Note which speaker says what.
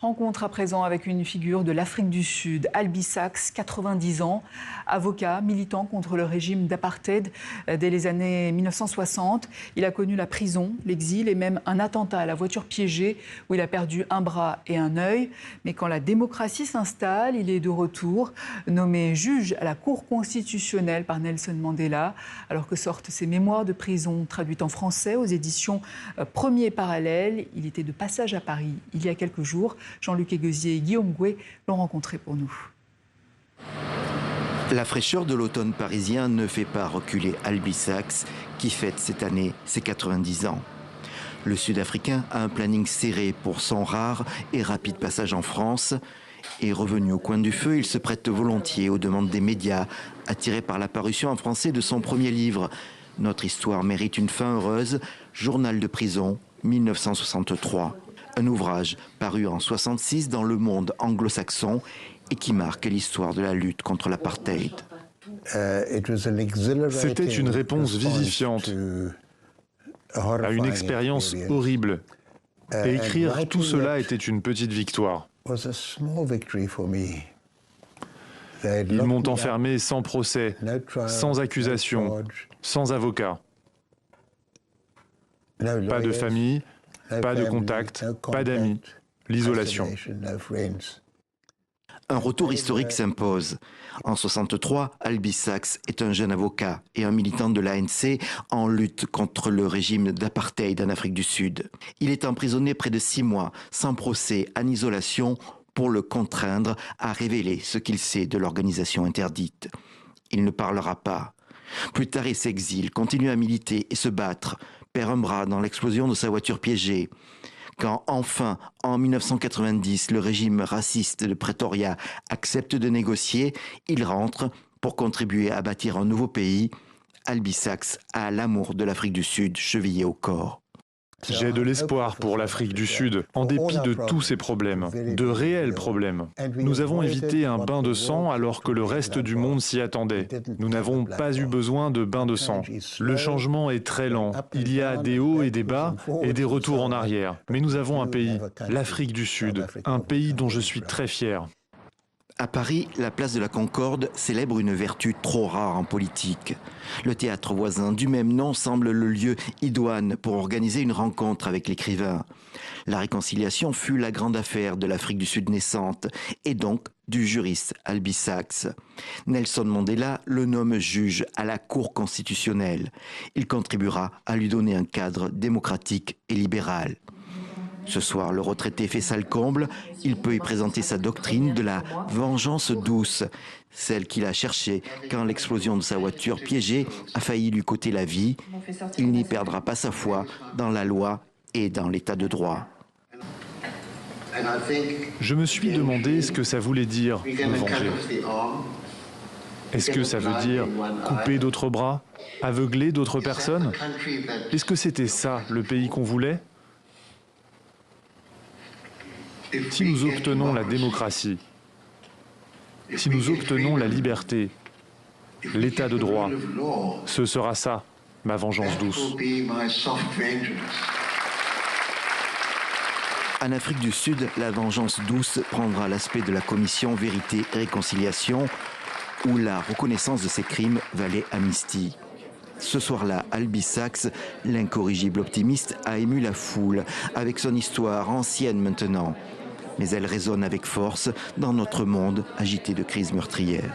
Speaker 1: Rencontre à présent avec une figure de l'Afrique du Sud, Albie Sachs, 90 ans, avocat, militant contre le régime d'apartheid dès les années 1960. Il a connu la prison, l'exil et même un attentat à la voiture piégée où il a perdu un bras et un œil. Mais quand la démocratie s'installe, il est de retour, nommé juge à la Cour constitutionnelle par Nelson Mandela, alors que sortent ses mémoires de prison traduites en français aux éditions Premier Parallèle. Il était de passage à Paris il y a quelques jours. Jean-Luc Eguezier et Guillaume Gouet l'ont rencontré pour nous.
Speaker 2: La fraîcheur de l'automne parisien ne fait pas reculer Albie Sachs, qui fête cette année ses 90 ans. Le Sud-Africain a un planning serré pour son rare et rapide passage en France. Et revenu au coin du feu, il se prête volontiers aux demandes des médias, attiré par la parution en français de son premier livre. Notre histoire mérite une fin heureuse, Journal de prison, 1963. Un ouvrage paru en 1966 dans Le Monde anglo-saxon et qui marque l'histoire de la lutte contre l'apartheid.
Speaker 3: C'était une réponse vivifiante à une expérience horrible. Et écrire tout cela était une petite victoire. Ils m'ont enfermé sans procès, sans accusation, sans avocat. Pas de famille, pas de contact, pas d'amis, l'isolation.
Speaker 2: Un retour historique s'impose. En 1963, Albie Sachs est un jeune avocat et un militant de l'ANC en lutte contre le régime d'apartheid en Afrique du Sud. Il est emprisonné près de 6 mois, sans procès, en isolation, pour le contraindre à révéler ce qu'il sait de l'organisation interdite. Il ne parlera pas. Plus tard, il s'exile, continue à militer et se battre, perd un bras dans l'explosion de sa voiture piégée. Quand enfin, en 1990, le régime raciste de Pretoria accepte de négocier, il rentre pour contribuer à bâtir un nouveau pays. Albie Sachs a l'amour de l'Afrique du Sud chevillé au corps.
Speaker 3: J'ai de l'espoir pour l'Afrique du Sud, en dépit de tous ces problèmes, de réels problèmes. Nous avons évité un bain de sang alors que le reste du monde s'y attendait. Nous n'avons pas eu besoin de bain de sang. Le changement est très lent. Il y a des hauts et des bas et des retours en arrière. Mais nous avons un pays, l'Afrique du Sud, un pays dont je suis très fier.
Speaker 2: À Paris, la place de la Concorde célèbre une vertu trop rare en politique. Le théâtre voisin du même nom semble le lieu idoine pour organiser une rencontre avec l'écrivain. La réconciliation fut la grande affaire de l'Afrique du Sud naissante et donc du juriste Albie Sachs. Nelson Mandela le nomme juge à la Cour constitutionnelle. Il contribuera à lui donner un cadre démocratique et libéral. Ce soir, le retraité fait salle comble. Il peut y présenter sa doctrine de la vengeance douce, celle qu'il a cherchée quand l'explosion de sa voiture piégée a failli lui coûter la vie. Il n'y perdra pas sa foi dans la loi et dans l'état de droit.
Speaker 3: Je me suis demandé ce que ça voulait dire, me venger. Est-ce que ça veut dire couper d'autres bras, aveugler d'autres personnes? Est-ce que c'était ça, le pays qu'on voulait? Si nous obtenons la démocratie, si nous obtenons la liberté, l'état de droit, ce sera ça, ma vengeance douce.
Speaker 2: En Afrique du Sud, la vengeance douce prendra l'aspect de la commission Vérité et Réconciliation, où la reconnaissance de ses crimes valait amnistie. Ce soir-là, Albie Sachs, l'incorrigible optimiste, a ému la foule avec son histoire ancienne maintenant. Mais elle résonne avec force dans notre monde agité de crises meurtrières.